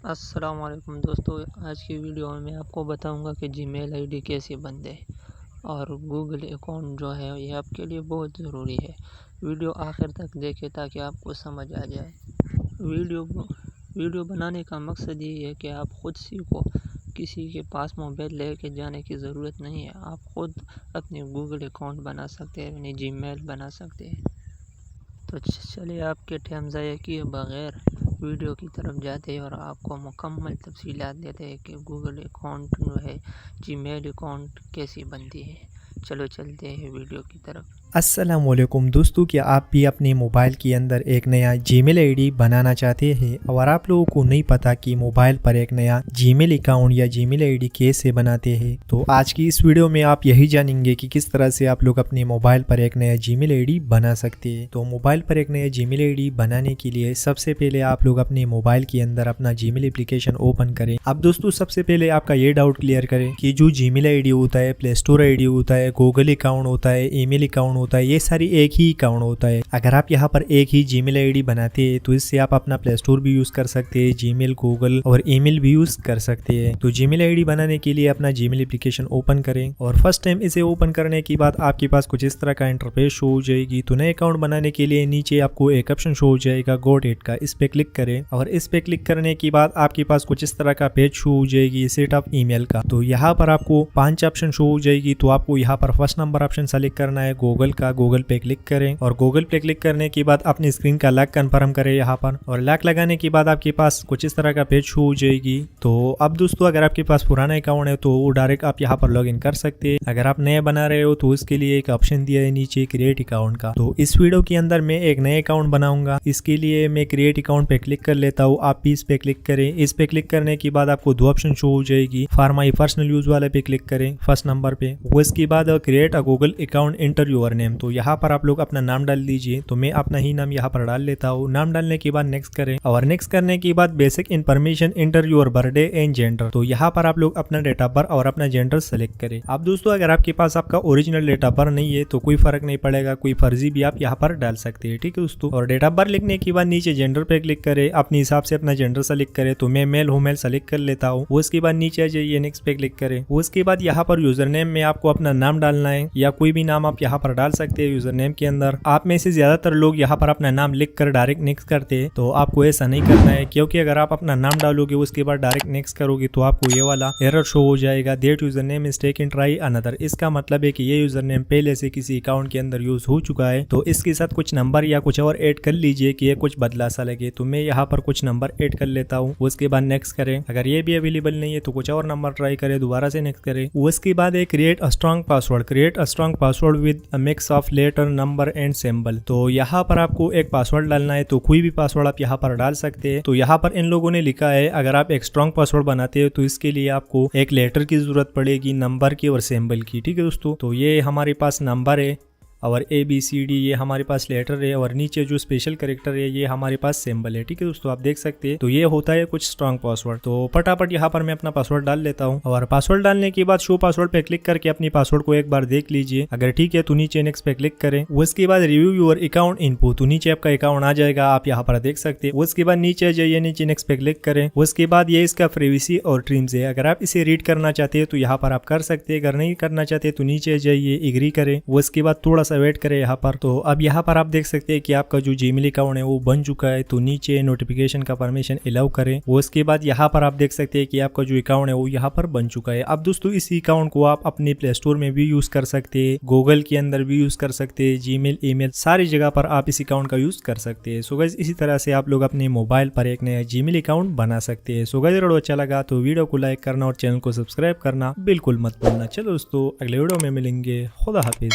अस्सलाम वालेकुम दोस्तों। आज की वीडियो में मैं आपको बताऊंगा कि जीमेल आईडी कैसे बनते हैं और गूगल अकाउंट जो है ये आपके लिए बहुत ज़रूरी है। वीडियो आखिर तक देखें ताकि आपको समझ आ जाए। वीडियो बनाने का मकसद ये है कि आप ख़ुद सीखो। किसी के पास मोबाइल लेके जाने की ज़रूरत नहीं है। आप ख़ुद अपने गूगल अकाउंट बना सकते हैं, अपनी जीमेल बना सकते हैं। तो चलिए आपके टाइम ज़ाया किए बगैर वीडियो की तरफ जाते हैं और आपको मुकम्मल तफसीलात देते हैं कि गूगल अकाउंट जो है जीमेल अकाउंट कैसी बनती है। चलो चलते हैं वीडियो की तरफ। अस्सलामुअलैकुम दोस्तों, क्या आप भी अपने मोबाइल के अंदर एक नया जीमेल आईडी बनाना चाहते हैं और आप लोगों को नहीं पता कि मोबाइल पर एक नया जीमेल अकाउंट या जीमेल आईडी कैसे बनाते हैं, तो आज की इस वीडियो में आप यही जानेंगे कि किस तरह से आप लोग अपने मोबाइल पर एक नया जीमेल आईडी बना सकते हैं। तो मोबाइल पर एक नया जीमेल आईडी बनाने के लिए सबसे पहले आप लोग अपने मोबाइल के अंदर अपना जीमेल एप्लीकेशन ओपन करें। अब दोस्तों सबसे पहले आपका ये डाउट क्लियर करें कि जो जीमेल आईडी होता है, प्ले स्टोर आईडी होता है, गूगल अकाउंट होता है, ईमेल अकाउंट होता है, ये सारी एक ही अकाउंट होता है। अगर आप यहाँ पर एक ही जीमेल आईडी बनाते हैं तो इससे आप अपना प्ले स्टोर भी यूज कर सकते हैं, जीमेल, गूगल और ईमेल भी यूज कर सकते हैं। तो जीमेल आईडी बनाने के लिए अपना जीमेल एप्लीकेशन ओपन करें और फर्स्ट टाइम इसे ओपन करने के बाद आपके पास कुछ इस तरह का इंटरफेस शो हो जाएगी। तो नए अकाउंट बनाने के लिए नीचे आपको एक ऑप्शन शो हो जाएगा गो डेट का, इस पे क्लिक करें और इस पे क्लिक करने के बाद आपके पास कुछ इस तरह का पेज शो हो जाएगी सेटअप ईमेल का। तो यहाँ पर आपको 5 ऑप्शन शो हो जाएगी। तो आपको यहाँ पर फर्स्ट नंबर ऑप्शन सेलेक्ट करना है गूगल का। गूगल पे क्लिक करें और गूगल पे क्लिक करने के बाद अपनी स्क्रीन का लॉक कंफर्म करें यहाँ पर, और लॉक लगाने के बाद आपके पास कुछ इस तरह का पेज शो हो जाएगी। तो अब दोस्तों अगर आपके पास पुराना अकाउंट है तो वो डायरेक्ट आप यहाँ पर लॉगिन कर सकते हैं। अगर आप नए बना रहे हो तो उसके लिए एक ऑप्शन दिया है नीचे क्रिएट अकाउंट का। तो इस वीडियो के अंदर मैं एक नए अकाउंट बनाऊंगा, इसके लिए मैं क्रिएट अकाउंट पे क्लिक कर लेता हूँ। आप भी इस पे क्लिक करें। इस पे क्लिक करने के बाद आपको 2 ऑप्शन शो हो जाएगी। फॉर माई पर्सनल यूज वाले पे क्लिक करें फर्स्ट नंबर पे, उसके बाद create a Google account inter your name. तो यहाँ पर आप लोग अपना नाम डाल दीजिए। तो मैं अपना ही नाम यहाँ पर डाल लेता हूँ। नाम डालने के बाद नेक्स्ट करें और नेक्स्ट करने के बाद basic information inter your birthday and gender. तो यहाँ पर आप लोग अपना डेट ऑफ बर्थ और अपना जेंडर सेलेक्ट करें। अब दोस्तों अगर आपके पास आपका ओरिजिनल डेट ऑफ बर्थ नहीं है तो कोई फर्क नहीं पड़ेगा, कोई फर्जी भी आप यहाँ पर डाल सकते हैं, ठीक है दोस्तों। और डेट ऑफ बर्थ लिखने के बाद नीचे जेंडर पे क्लिक करें, अपने हिसाब से अपना जेंडर सेलेक्ट करें। तो मैं मेल हूँ, मेल सेलेक्ट कर लेता हूँ। उसके बाद नीचे आ जाइए, नेक्स्ट पे क्लिक करें। उसके बाद यहाँ पर यूजर नेम में आपको अपना नाम डालना है या कोई भी नाम आप यहाँ पर डाल सकते हैं यूजर नेम के अंदर। आप में से ज्यादातर लोग यहाँ पर अपना नाम लिख कर डायरेक्ट नेक्स्ट करते हैं, तो आपको ऐसा नहीं करना है, क्योंकि अगर आप अपना नाम डालोगे उसके बाद डायरेक्ट नेक्स्ट करोगे तो आपको ये वाला एरर शो हो जाएगा, that user name is taken try another. इसका मतलब है कि ये यूजर नेम पहले से किसी अकाउंट के अंदर यूज हो चुका है। तो इसके साथ कुछ नंबर या कुछ और ऐड कर लीजिए कि ये कुछ बदला सा लगे। तो मैं यहाँ पर कुछ नंबर ऐड कर लेता हूँ। उसके बाद नेक्स्ट करें। अगर ये भी अवेलेबल नहीं है तो कुछ और नंबर ट्राई करें, दोबारा से नेक्स्ट करें। उसके बाद create a strong password, create a strong password with a mix of letter, number and symbol. तो यहाँ पर आपको एक पासवर्ड डालना है। तो कोई भी पासवर्ड आप यहाँ पर डाल सकते हैं। तो यहाँ पर इन लोगों ने लिखा है अगर आप एक स्ट्रॉन्ग पासवर्ड बनाते हो तो इसके लिए आपको एक लेटर की जरूरत पड़ेगी, नंबर की और सिंबल की, ठीक है दोस्तों। तो ये हमारे पास नंबर है और ABCD ये हमारे पास लेटर है और नीचे जो स्पेशल कैरेक्टर है ये हमारे पास सिंबल है, ठीक है दोस्तों। आप देख सकते हैं। तो ये होता है कुछ स्ट्रॉन्ग पासवर्ड। तो फटाफट यहाँ पर मैं अपना पासवर्ड डाल लेता हूँ और पासवर्ड डालने के बाद शो पासवर्ड पे क्लिक करके अपनी पासवर्ड को एक बार देख लीजिए। अगर ठीक है तो नीचे नेक्स्ट पे क्लिक करें। उसके बाद रिव्यू योर अकाउंट इनपुट, तो नीचे आपका अकाउंट आ जाएगा, आप यहाँ पर देख सकते हैं। उसके बाद नीचे आ जाइए, नीचे नेक्स्ट पे क्लिक करें। उसके बाद ये इसका प्राइवेसी और ट्रिम्स है, अगर आप इसे रीड करना चाहते हैं तो यहाँ पर आप कर सकते हैं, अगर नहीं करना चाहते तो नीचे आ जाइए, एग्री करें। उसके बाद थोड़ा सा वेट करें यहाँ पर। तो अब यहाँ पर आप देख सकते हैं कि आपका जो जीमेल अकाउंट है वो बन चुका है। तो नीचे नोटिफिकेशन का परमिशन अलाउ करें। उसके बाद यहाँ पर आप देख सकते हैं कि आपका जो अकाउंट है वो यहाँ पर बन चुका है। अब दोस्तों इसी अकाउंट को आप अपने प्ले स्टोर में भी यूज कर सकते हैं, गूगल के अंदर भी यूज कर सकते हैं, जीमेल, ईमेल, सारी जगह पर आप इस अकाउंट का यूज कर सकते हैं। सो गाइस इसी तरह से आप लोग अपने मोबाइल पर एक नया जीमेल अकाउंट बना सकते हैं। सो गाइस वीडियो अच्छा लगा तो वीडियो को लाइक करना और चैनल को सब्सक्राइब करना बिल्कुल मत भूलना। चलो दोस्तों अगले वीडियो में मिलेंगे। खुदा हाफिज।